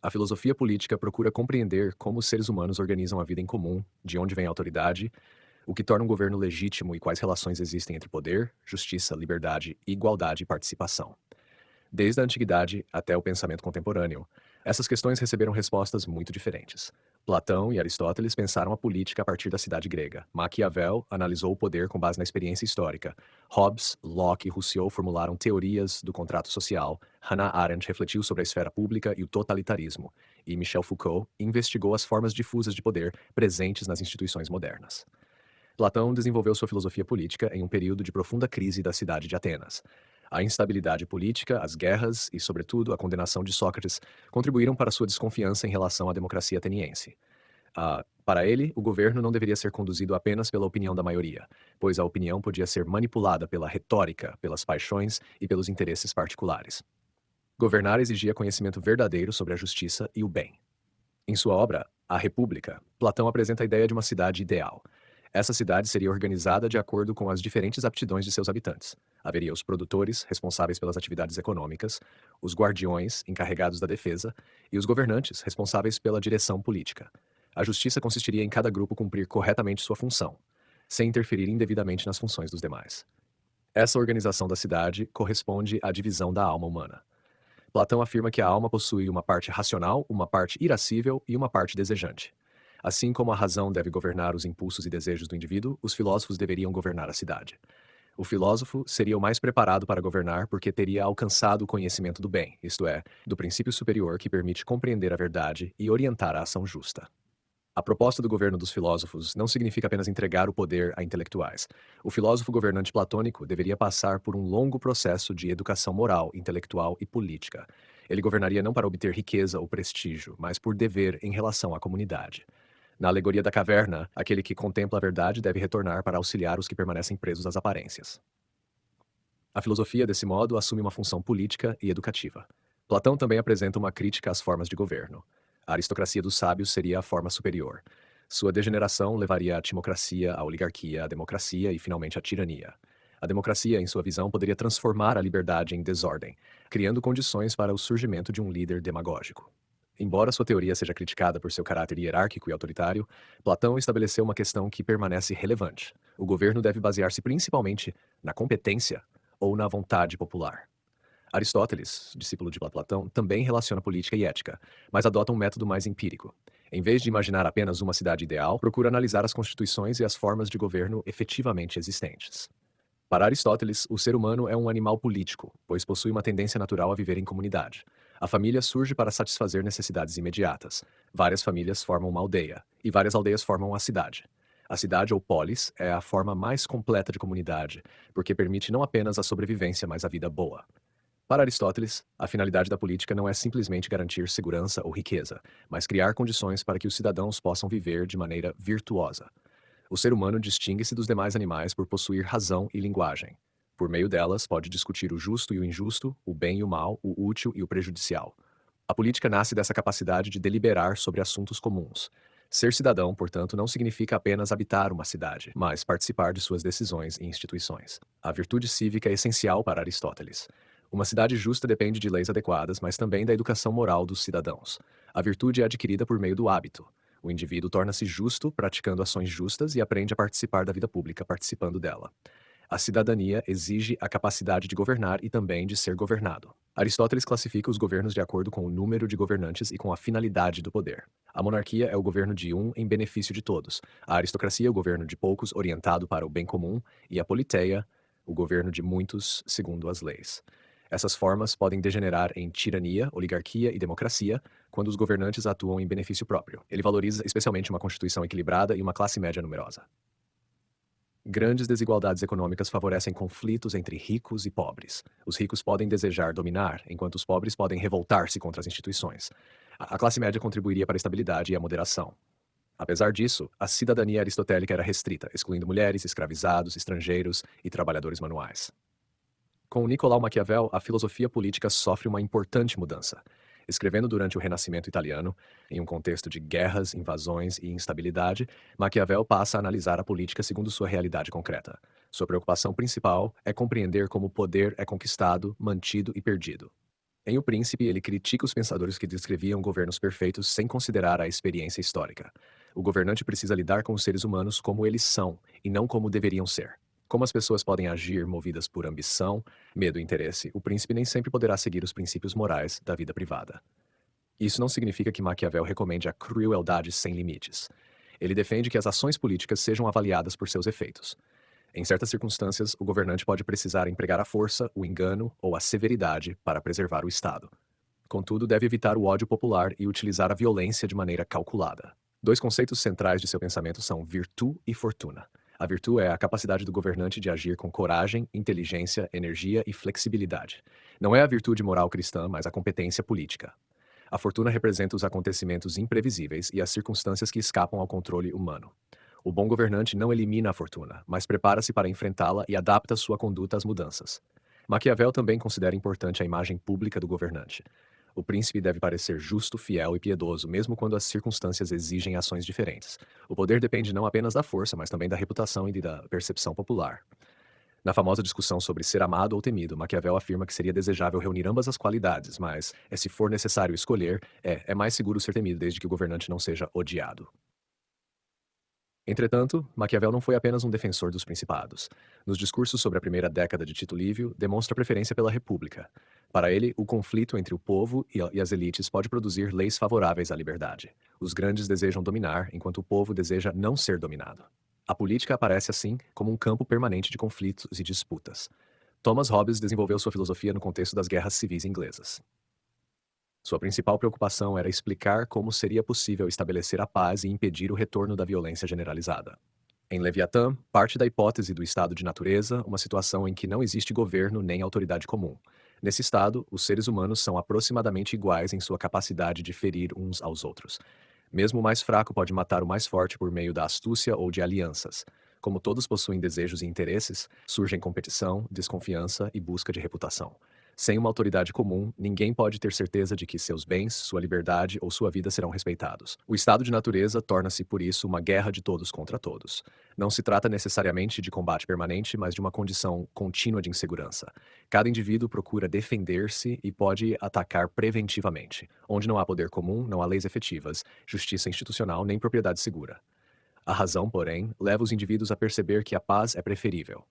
A filosofia política procura compreender como os seres humanos organizam a vida em comum, de onde vem a autoridade, o que torna um governo legítimo e quais relações existem entre poder, justiça, liberdade, igualdade e participação. Desde a antiguidade até o pensamento contemporâneo, essas questões receberam respostas muito diferentes. Platão e Aristóteles pensaram a política a partir da cidade grega. Maquiavel analisou o poder com base na experiência histórica. Hobbes, Locke e Rousseau formularam teorias do contrato social. Hannah Arendt refletiu sobre a esfera pública e o totalitarismo. E Michel Foucault investigou as formas difusas de poder presentes nas instituições modernas. Platão desenvolveu sua filosofia política em um período de profunda crise da cidade de Atenas. A instabilidade política, as guerras e, sobretudo, a condenação de Sócrates contribuíram para sua desconfiança em relação à democracia ateniense. Para ele, o governo não deveria ser conduzido apenas pela opinião da maioria, pois a opinião podia ser manipulada pela retórica, pelas paixões e pelos interesses particulares. Governar exigia conhecimento verdadeiro sobre a justiça e o bem. Em sua obra, A República, Platão apresenta a ideia de uma cidade ideal. Essa cidade seria organizada de acordo com as diferentes aptidões de seus habitantes. Haveria os produtores, responsáveis pelas atividades econômicas, os guardiões, encarregados da defesa, e os governantes, responsáveis pela direção política. A justiça consistiria em cada grupo cumprir corretamente sua função, sem interferir indevidamente nas funções dos demais. Essa organização da cidade corresponde à divisão da alma humana. Platão afirma que a alma possui uma parte racional, uma parte irascível e uma parte desejante. Assim como a razão deve governar os impulsos e desejos do indivíduo, os filósofos deveriam governar a cidade. O filósofo seria o mais preparado para governar porque teria alcançado o conhecimento do bem, isto é, do princípio superior que permite compreender a verdade e orientar a ação justa. A proposta do governo dos filósofos não significa apenas entregar o poder a intelectuais. O filósofo governante platônico deveria passar por um longo processo de educação moral, intelectual e política. Ele governaria não para obter riqueza ou prestígio, mas por dever em relação à comunidade. Na alegoria da caverna, aquele que contempla a verdade deve retornar para auxiliar os que permanecem presos às aparências. A filosofia, desse modo, assume uma função política e educativa. Platão também apresenta uma crítica às formas de governo. A aristocracia dos sábios seria a forma superior. Sua degeneração levaria à timocracia, à oligarquia, à democracia e, finalmente, à tirania. A democracia, em sua visão, poderia transformar a liberdade em desordem, criando condições para o surgimento de um líder demagógico. Embora sua teoria seja criticada por seu caráter hierárquico e autoritário, Platão estabeleceu uma questão que permanece relevante. O governo deve basear-se principalmente na competência ou na vontade popular. Aristóteles, discípulo de Platão, também relaciona política e ética, mas adota um método mais empírico. Em vez de imaginar apenas uma cidade ideal, procura analisar as constituições e as formas de governo efetivamente existentes. Para Aristóteles, o ser humano é um animal político, pois possui uma tendência natural a viver em comunidade. A família surge para satisfazer necessidades imediatas. Várias famílias formam uma aldeia, e várias aldeias formam a cidade. A cidade ou polis é a forma mais completa de comunidade, porque permite não apenas a sobrevivência, mas a vida boa. Para Aristóteles, a finalidade da política não é simplesmente garantir segurança ou riqueza, mas criar condições para que os cidadãos possam viver de maneira virtuosa. O ser humano distingue-se dos demais animais por possuir razão e linguagem. Por meio delas, pode discutir o justo e o injusto, o bem e o mal, o útil e o prejudicial. A política nasce dessa capacidade de deliberar sobre assuntos comuns. Ser cidadão, portanto, não significa apenas habitar uma cidade, mas participar de suas decisões e instituições. A virtude cívica é essencial para Aristóteles. Uma cidade justa depende de leis adequadas, mas também da educação moral dos cidadãos. A virtude é adquirida por meio do hábito. O indivíduo torna-se justo praticando ações justas e aprende a participar da vida pública participando dela. A cidadania exige a capacidade de governar e também de ser governado. Aristóteles classifica os governos de acordo com o número de governantes e com a finalidade do poder. A monarquia é o governo de um em benefício de todos. A aristocracia é o governo de poucos orientado para o bem comum e a politeia, o governo de muitos segundo as leis. Essas formas podem degenerar em tirania, oligarquia e democracia, quando os governantes atuam em benefício próprio. Ele valoriza especialmente uma constituição equilibrada e uma classe média numerosa. Grandes desigualdades econômicas favorecem conflitos entre ricos e pobres. Os ricos podem desejar dominar, enquanto os pobres podem revoltar-se contra as instituições. A classe média contribuiria para a estabilidade e a moderação. Apesar disso, a cidadania aristotélica era restrita, excluindo mulheres, escravizados, estrangeiros e trabalhadores manuais. Com Nicolau Maquiavel, a filosofia política sofre uma importante mudança. Escrevendo durante o Renascimento italiano, em um contexto de guerras, invasões e instabilidade, Maquiavel passa a analisar a política segundo sua realidade concreta. Sua preocupação principal é compreender como o poder é conquistado, mantido e perdido. Em O Príncipe, ele critica os pensadores que descreviam governos perfeitos sem considerar a experiência histórica. O governante precisa lidar com os seres humanos como eles são, e não como deveriam ser. Como as pessoas podem agir movidas por ambição, medo e interesse, o príncipe nem sempre poderá seguir os princípios morais da vida privada. Isso não significa que Maquiavel recomende a crueldade sem limites. Ele defende que as ações políticas sejam avaliadas por seus efeitos. Em certas circunstâncias, o governante pode precisar empregar a força, o engano ou a severidade para preservar o Estado. Contudo, deve evitar o ódio popular e utilizar a violência de maneira calculada. Dois conceitos centrais de seu pensamento são virtu e fortuna. A virtu é a capacidade do governante de agir com coragem, inteligência, energia e flexibilidade. Não é a virtude moral cristã, mas a competência política. A fortuna representa os acontecimentos imprevisíveis e as circunstâncias que escapam ao controle humano. O bom governante não elimina a fortuna, mas prepara-se para enfrentá-la e adapta sua conduta às mudanças. Maquiavel também considera importante a imagem pública do governante. O príncipe deve parecer justo, fiel e piedoso, mesmo quando as circunstâncias exigem ações diferentes. O poder depende não apenas da força, mas também da reputação e da percepção popular. Na famosa discussão sobre ser amado ou temido, Maquiavel afirma que seria desejável reunir ambas as qualidades, mas, se for necessário escolher, é mais seguro ser temido desde que o governante não seja odiado. Entretanto, Maquiavel não foi apenas um defensor dos principados. Nos discursos sobre a primeira década de Tito Livio, demonstra preferência pela república. Para ele, o conflito entre o povo e as elites pode produzir leis favoráveis à liberdade. Os grandes desejam dominar, enquanto o povo deseja não ser dominado. A política aparece, assim, como um campo permanente de conflitos e disputas. Thomas Hobbes desenvolveu sua filosofia no contexto das guerras civis inglesas. Sua principal preocupação era explicar como seria possível estabelecer a paz e impedir o retorno da violência generalizada. Em Leviatã, parte da hipótese do estado de natureza, uma situação em que não existe governo nem autoridade comum. Nesse estado, os seres humanos são aproximadamente iguais em sua capacidade de ferir uns aos outros. Mesmo o mais fraco pode matar o mais forte por meio da astúcia ou de alianças. Como todos possuem desejos e interesses, surgem competição, desconfiança e busca de reputação. Sem uma autoridade comum, ninguém pode ter certeza de que seus bens, sua liberdade ou sua vida serão respeitados. O estado de natureza torna-se, por isso, uma guerra de todos contra todos. Não se trata necessariamente de combate permanente, mas de uma condição contínua de insegurança. Cada indivíduo procura defender-se e pode atacar preventivamente. Onde não há poder comum, não há leis efetivas, justiça institucional nem propriedade segura. A razão, porém, leva os indivíduos a perceber que a paz é preferível.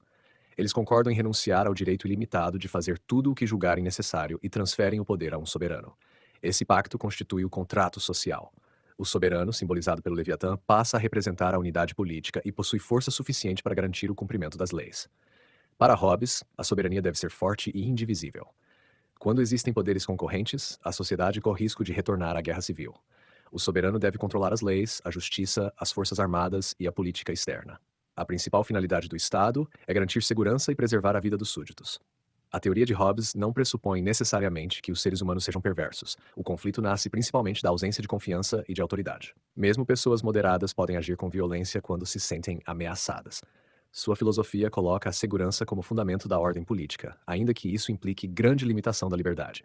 Eles concordam em renunciar ao direito ilimitado de fazer tudo o que julgarem necessário e transferem o poder a um soberano. Esse pacto constitui o contrato social. O soberano, simbolizado pelo Leviatã, passa a representar a unidade política e possui força suficiente para garantir o cumprimento das leis. Para Hobbes, a soberania deve ser forte e indivisível. Quando existem poderes concorrentes, a sociedade corre risco de retornar à guerra civil. O soberano deve controlar as leis, a justiça, as forças armadas e a política externa. A principal finalidade do Estado é garantir segurança e preservar a vida dos súditos. A teoria de Hobbes não pressupõe necessariamente que os seres humanos sejam perversos. O conflito nasce principalmente da ausência de confiança e de autoridade. Mesmo pessoas moderadas podem agir com violência quando se sentem ameaçadas. Sua filosofia coloca a segurança como fundamento da ordem política, ainda que isso implique grande limitação da liberdade.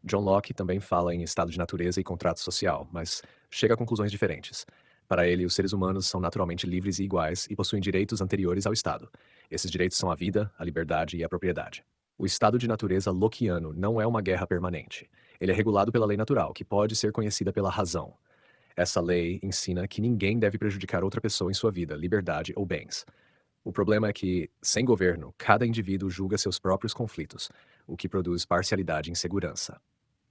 John Locke também fala em estado de natureza e contrato social, mas chega a conclusões diferentes. Para ele, os seres humanos são naturalmente livres e iguais e possuem direitos anteriores ao Estado. Esses direitos são a vida, a liberdade e a propriedade. O estado de natureza lockeano não é uma guerra permanente. Ele é regulado pela lei natural, que pode ser conhecida pela razão. Essa lei ensina que ninguém deve prejudicar outra pessoa em sua vida, liberdade ou bens. O problema é que, sem governo, cada indivíduo julga seus próprios conflitos, o que produz parcialidade e insegurança.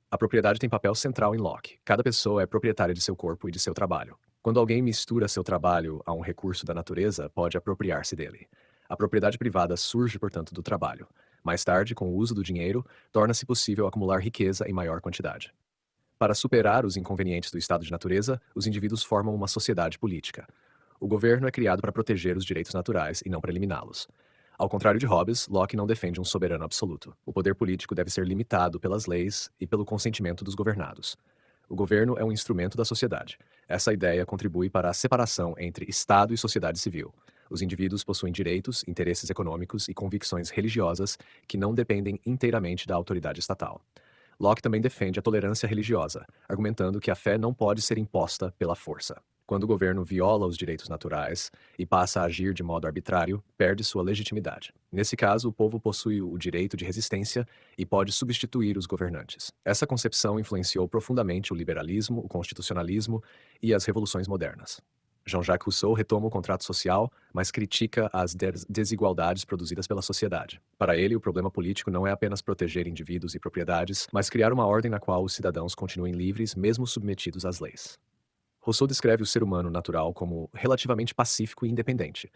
A propriedade tem papel central em Locke. Cada pessoa é proprietária de seu corpo e de seu trabalho. Quando alguém mistura seu trabalho a um recurso da natureza, pode apropriar-se dele. A propriedade privada surge, portanto, do trabalho. Mais tarde, com o uso do dinheiro, torna-se possível acumular riqueza em maior quantidade. Para superar os inconvenientes do estado de natureza, os indivíduos formam uma sociedade política. O governo é criado para proteger os direitos naturais e não para eliminá-los. Ao contrário de Hobbes, Locke não defende um soberano absoluto. O poder político deve ser limitado pelas leis e pelo consentimento dos governados. O governo é um instrumento da sociedade. Essa ideia contribui para a separação entre Estado e sociedade civil. Os indivíduos possuem direitos, interesses econômicos e convicções religiosas que não dependem inteiramente da autoridade estatal. Locke também defende a tolerância religiosa, argumentando que a fé não pode ser imposta pela força. Quando o governo viola os direitos naturais e passa a agir de modo arbitrário, perde sua legitimidade. Nesse caso, o povo possui o direito de resistência e pode substituir os governantes. Essa concepção influenciou profundamente o liberalismo, o constitucionalismo e as revoluções modernas. Jean-Jacques Rousseau retoma o contrato social, mas critica as desigualdades produzidas pela sociedade. Para ele, o problema político não é apenas proteger indivíduos e propriedades, mas criar uma ordem na qual os cidadãos continuem livres, mesmo submetidos às leis. Rousseau descreve o ser humano natural como relativamente pacífico e independente.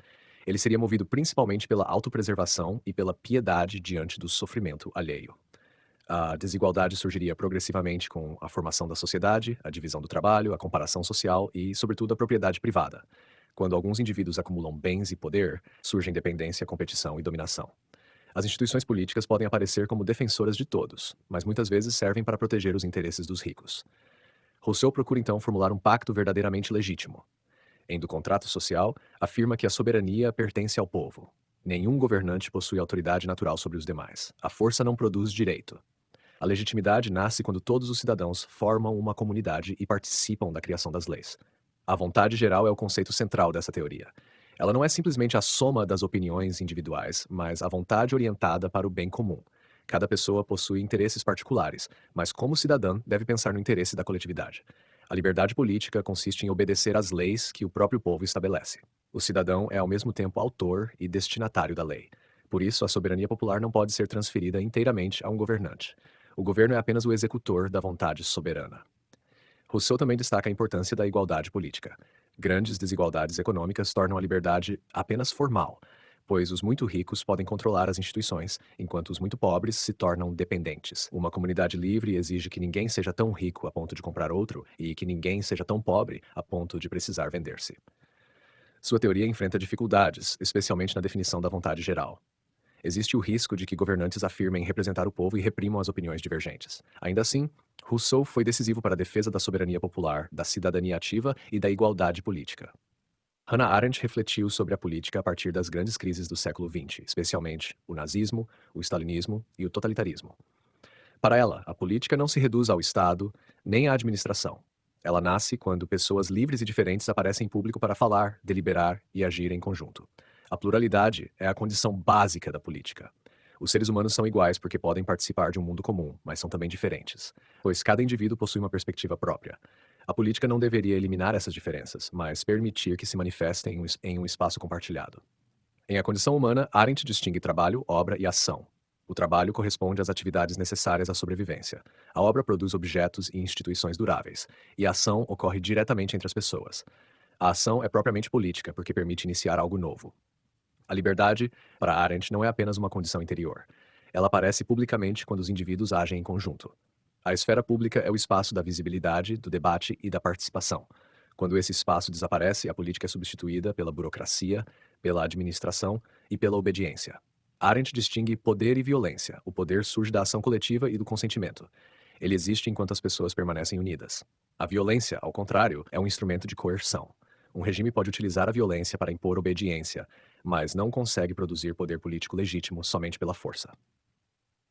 Ele seria movido principalmente pela autopreservação e pela piedade diante do sofrimento alheio. A desigualdade surgiria progressivamente com a formação da sociedade, a divisão do trabalho, a comparação social e, sobretudo, a propriedade privada. Quando alguns indivíduos acumulam bens e poder, surgem dependência, competição e dominação. As instituições políticas podem aparecer como defensoras de todos, mas muitas vezes servem para proteger os interesses dos ricos. Rousseau procura então formular um pacto verdadeiramente legítimo. Em Do Contrato Social, afirma que a soberania pertence ao povo. Nenhum governante possui autoridade natural sobre os demais. A força não produz direito. A legitimidade nasce quando todos os cidadãos formam uma comunidade e participam da criação das leis. A vontade geral é o conceito central dessa teoria. Ela não é simplesmente a soma das opiniões individuais, mas a vontade orientada para o bem comum. Cada pessoa possui interesses particulares, mas como cidadã deve pensar no interesse da coletividade. A liberdade política consiste em obedecer às leis que o próprio povo estabelece. O cidadão é ao mesmo tempo autor e destinatário da lei. Por isso, a soberania popular não pode ser transferida inteiramente a um governante. O governo é apenas o executor da vontade soberana. Rousseau também destaca a importância da igualdade política. Grandes desigualdades econômicas tornam a liberdade apenas formal, pois os muito ricos podem controlar as instituições, enquanto os muito pobres se tornam dependentes. Uma comunidade livre exige que ninguém seja tão rico a ponto de comprar outro e que ninguém seja tão pobre a ponto de precisar vender-se. Sua teoria enfrenta dificuldades, especialmente na definição da vontade geral. Existe o risco de que governantes afirmem representar o povo e reprimam as opiniões divergentes. Ainda assim, Rousseau foi decisivo para a defesa da soberania popular, da cidadania ativa e da igualdade política. Hannah Arendt refletiu sobre a política a partir das grandes crises do século XX, especialmente o nazismo, o stalinismo e o totalitarismo. Para ela, a política não se reduz ao Estado nem à administração. Ela nasce quando pessoas livres e diferentes aparecem em público para falar, deliberar e agir em conjunto. A pluralidade é a condição básica da política. Os seres humanos são iguais porque podem participar de um mundo comum, mas são também diferentes, pois cada indivíduo possui uma perspectiva própria. A política não deveria eliminar essas diferenças, mas permitir que se manifestem em um espaço compartilhado. Em A Condição Humana, Arendt distingue trabalho, obra e ação. O trabalho corresponde às atividades necessárias à sobrevivência. A obra produz objetos e instituições duráveis, e a ação ocorre diretamente entre as pessoas. A ação é propriamente política, porque permite iniciar algo novo. A liberdade, para Arendt, não é apenas uma condição interior. Ela aparece publicamente quando os indivíduos agem em conjunto. A esfera pública é o espaço da visibilidade, do debate e da participação. Quando esse espaço desaparece, a política é substituída pela burocracia, pela administração e pela obediência. Arendt distingue poder e violência. O poder surge da ação coletiva e do consentimento. Ele existe enquanto as pessoas permanecem unidas. A violência, ao contrário, é um instrumento de coerção. Um regime pode utilizar a violência para impor obediência, mas não consegue produzir poder político legítimo somente pela força.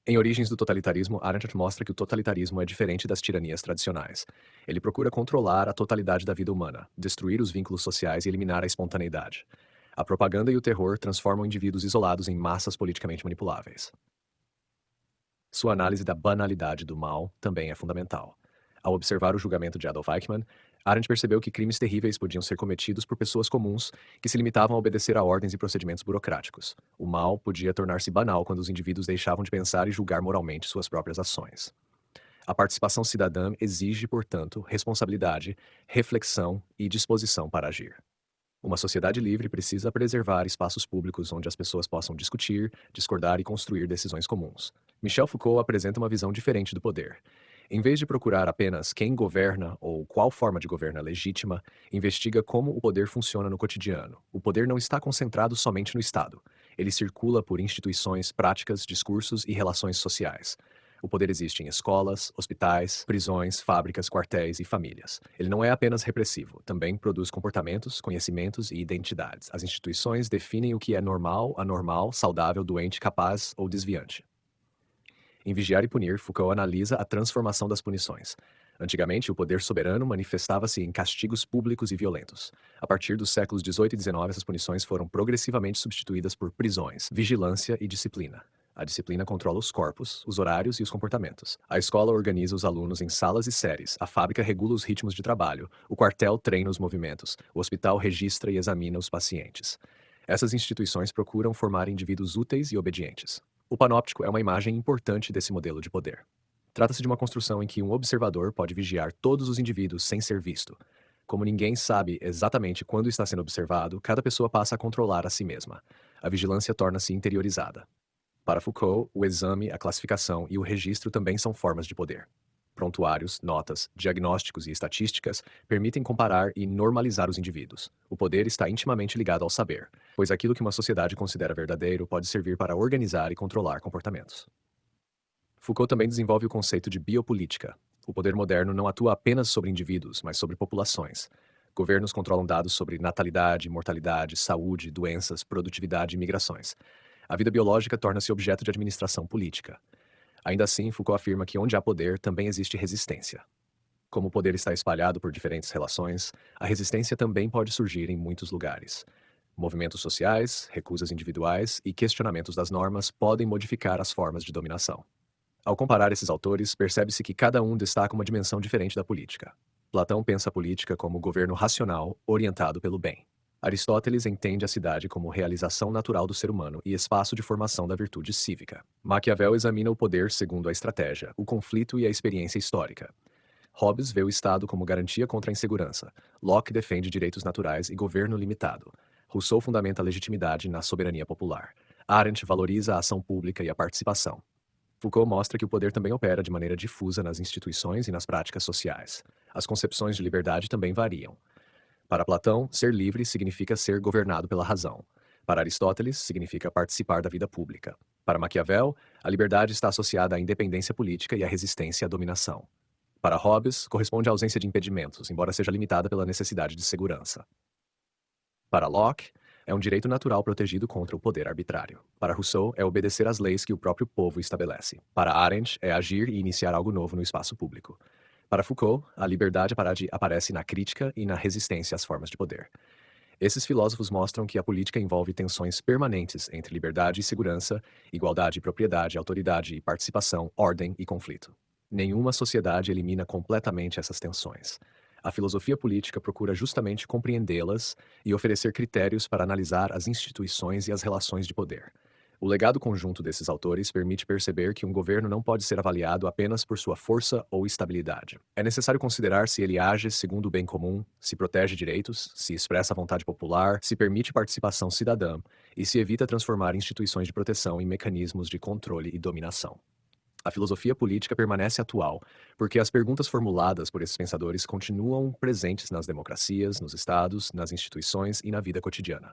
Em Origens do Totalitarismo, Arendt mostra que o totalitarismo é diferente das tiranias tradicionais. Ele procura controlar a totalidade da vida humana, destruir os vínculos sociais e eliminar a espontaneidade. A propaganda e o terror transformam indivíduos isolados em massas politicamente manipuláveis. Sua análise da banalidade do mal também é fundamental. Ao observar o julgamento de Adolf Eichmann, Arendt percebeu que crimes terríveis podiam ser cometidos por pessoas comuns que se limitavam a obedecer a ordens e procedimentos burocráticos. O mal podia tornar-se banal quando os indivíduos deixavam de pensar e julgar moralmente suas próprias ações. A participação cidadã exige, portanto, responsabilidade, reflexão e disposição para agir. Uma sociedade livre precisa preservar espaços públicos onde as pessoas possam discutir, discordar e construir decisões comuns. Michel Foucault apresenta uma visão diferente do poder. Em vez de procurar apenas quem governa ou qual forma de governo é legítima, investiga como o poder funciona no cotidiano. O poder não está concentrado somente no Estado. Ele circula por instituições, práticas, discursos e relações sociais. O poder existe em escolas, hospitais, prisões, fábricas, quartéis e famílias. Ele não é apenas repressivo, também produz comportamentos, conhecimentos e identidades. As instituições definem o que é normal, anormal, saudável, doente, capaz ou desviante. Em Vigiar e Punir, Foucault analisa a transformação das punições. Antigamente, o poder soberano manifestava-se em castigos públicos e violentos. A partir dos séculos XVIII e XIX, essas punições foram progressivamente substituídas por prisões, vigilância e disciplina. A disciplina controla os corpos, os horários e os comportamentos. A escola organiza os alunos em salas e séries. A fábrica regula os ritmos de trabalho. O quartel treina os movimentos. O hospital registra e examina os pacientes. Essas instituições procuram formar indivíduos úteis e obedientes. O panóptico é uma imagem importante desse modelo de poder. Trata-se de uma construção em que um observador pode vigiar todos os indivíduos sem ser visto. Como ninguém sabe exatamente quando está sendo observado, cada pessoa passa a controlar a si mesma. A vigilância torna-se interiorizada. Para Foucault, o exame, a classificação e o registro também são formas de poder. Prontuários, notas, diagnósticos e estatísticas permitem comparar e normalizar os indivíduos. O poder está intimamente ligado ao saber, pois aquilo que uma sociedade considera verdadeiro pode servir para organizar e controlar comportamentos. Foucault também desenvolve o conceito de biopolítica. O poder moderno não atua apenas sobre indivíduos, mas sobre populações. Governos controlam dados sobre natalidade, mortalidade, saúde, doenças, produtividade e migrações. A vida biológica torna-se objeto de administração política. Ainda assim, Foucault afirma que onde há poder, também existe resistência. Como o poder está espalhado por diferentes relações, a resistência também pode surgir em muitos lugares. Movimentos sociais, recusas individuais e questionamentos das normas podem modificar as formas de dominação. Ao comparar esses autores, percebe-se que cada um destaca uma dimensão diferente da política. Platão pensa a política como governo racional, orientado pelo bem. Aristóteles entende a cidade como realização natural do ser humano e espaço de formação da virtude cívica. Maquiavel examina o poder segundo a estratégia, o conflito e a experiência histórica. Hobbes vê o Estado como garantia contra a insegurança. Locke defende direitos naturais e governo limitado. Rousseau fundamenta a legitimidade na soberania popular. Arendt valoriza a ação pública e a participação. Foucault mostra que o poder também opera de maneira difusa nas instituições e nas práticas sociais. As concepções de liberdade também variam. Para Platão, ser livre significa ser governado pela razão. Para Aristóteles, significa participar da vida pública. Para Maquiavel, a liberdade está associada à independência política e à resistência à dominação. Para Hobbes, corresponde à ausência de impedimentos, embora seja limitada pela necessidade de segurança. Para Locke, é um direito natural protegido contra o poder arbitrário. Para Rousseau, é obedecer às leis que o próprio povo estabelece. Para Arendt, é agir e iniciar algo novo no espaço público. Para Foucault, a liberdade aparece na crítica e na resistência às formas de poder. Esses filósofos mostram que a política envolve tensões permanentes entre liberdade e segurança, igualdade e propriedade, autoridade e participação, ordem e conflito. Nenhuma sociedade elimina completamente essas tensões. A filosofia política procura justamente compreendê-las e oferecer critérios para analisar as instituições e as relações de poder. O legado conjunto desses autores permite perceber que um governo não pode ser avaliado apenas por sua força ou estabilidade. É necessário considerar se ele age segundo o bem comum, se protege direitos, se expressa a vontade popular, se permite participação cidadã e se evita transformar instituições de proteção em mecanismos de controle e dominação. A filosofia política permanece atual, porque as perguntas formuladas por esses pensadores continuam presentes nas democracias, nos estados, nas instituições e na vida cotidiana.